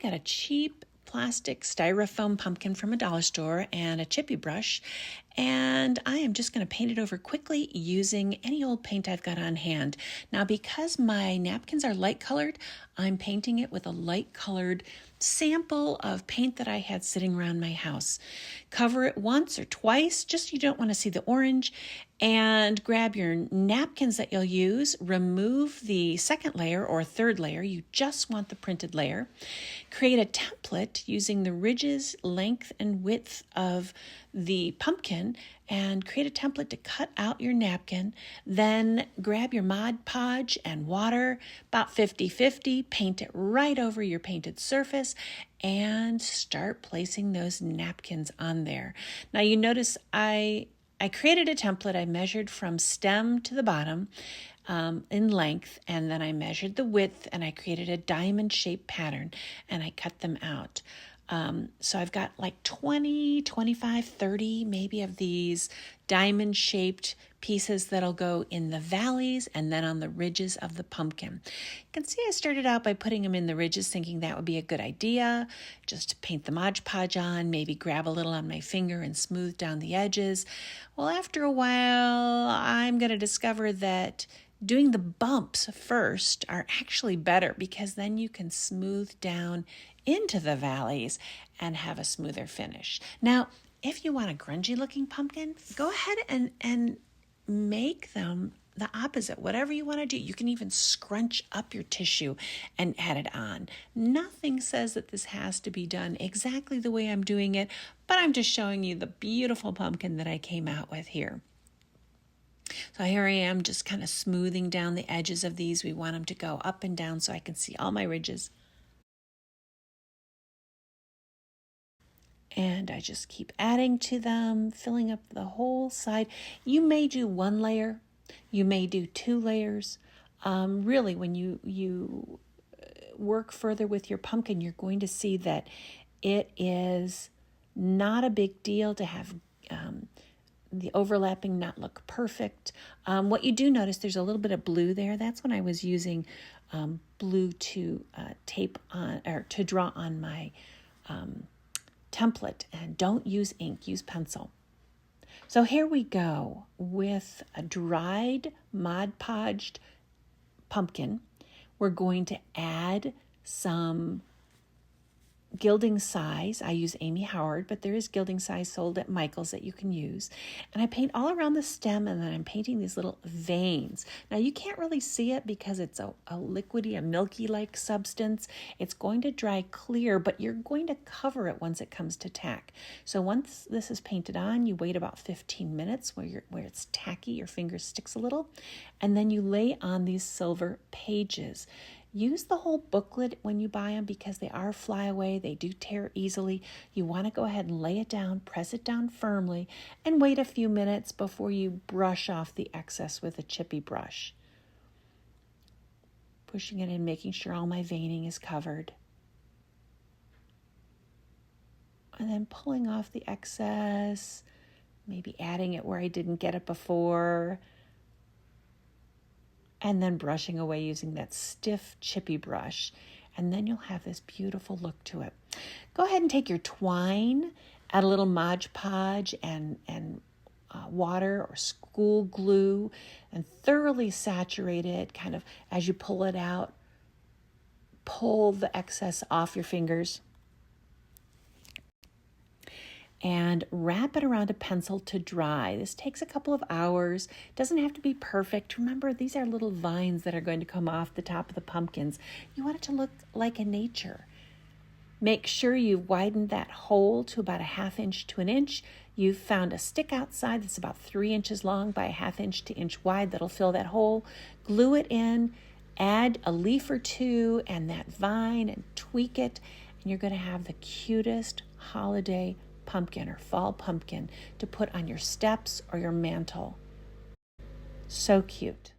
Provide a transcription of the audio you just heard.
got a cheap plastic styrofoam pumpkin from a dollar store and a chippy brush, and I am just going to paint it over quickly using any old paint I've got on hand. Now, because my napkins are light colored, I'm painting it with a light colored sample of paint that I had sitting around my house. Cover it once or twice, just you don't want to see the orange, and grab your napkins that you'll use. Remove the second layer or third layer. You just want the printed layer. Create a template using the ridges, length, and width of the pumpkin, and create a template to cut out your napkin. Then grab your Mod Podge and water, about 50-50, paint it right over your painted surface, and start placing those napkins on there. Now you notice I created a template. I measured from stem to the bottom in length, and then I measured the width, and I created a diamond-shaped pattern, and I cut them out. So I've got like 20, 25, 30 maybe of these diamond-shaped pieces that'll go in the valleys and then on the ridges of the pumpkin. You can see I started out by putting them in the ridges, thinking that would be a good idea, just to paint the Mod Podge on, maybe grab a little on my finger and smooth down the edges. Well, after a while, I'm going to discover that doing the bumps first are actually better, because then you can smooth down into the valleys and have a smoother finish. Now, if you want a grungy looking pumpkin, go ahead and make them the opposite. Whatever you want to do. You can even scrunch up your tissue and add it on. Nothing says that this has to be done exactly the way I'm doing it, but I'm just showing you the beautiful pumpkin that I came out with here. So here I am, just kind of smoothing down the edges of these. We want them to go up and down so I can see all my ridges. And I just keep adding to them, filling up the whole side. You may do one layer, you may do 2 layers. Really, when you work further with your pumpkin, you're going to see that it is not a big deal to have the overlapping not look perfect. What you do notice, there's a little bit of blue there. That's when I was using blue to tape on, or to draw on my template. And don't use ink, use pencil. So here we go with a dried Mod Podged pumpkin. We're going to add some gilding size. I use Amy Howard, but there is gilding size sold at Michael's that you can use. And I paint all around the stem, and then I'm painting these little veins. Now you can't really see it because it's a liquidy, a milky-like substance. It's going to dry clear, but you're going to cover it once it comes to tack. So once this is painted on, you wait about 15 minutes where it's tacky, your finger sticks a little, and then you lay on these silver pages. Use the whole booklet when you buy them, because they are flyaway. They do tear easily. You want to go ahead and lay it down, press it down firmly, and wait a few minutes before you brush off the excess with a chippy brush. Pushing it in, making sure all my veining is covered. And then pulling off the excess, maybe adding it where I didn't get it before. And then brushing away using that stiff chippy brush. And then you'll have this beautiful look to it. Go ahead and take your twine, add a little Mod Podge and water or school glue, and thoroughly saturate it. Kind of as you pull it out, pull the excess off your fingers. And wrap it around a pencil to dry. This takes a couple of hours. Doesn't have to be perfect. Remember, these are little vines that are going to come off the top of the pumpkins. You want it to look like a nature. Make sure you've widened that hole to about a 1/2 inch to 1 inch. You've found a stick outside that's about 3 inches long by a 1/2 inch to 1 inch wide that'll fill that hole. Glue it in, add a leaf or 2 and that vine, and tweak it, and you're going to have the cutest holiday pumpkin or fall pumpkin to put on your steps or your mantle. So cute.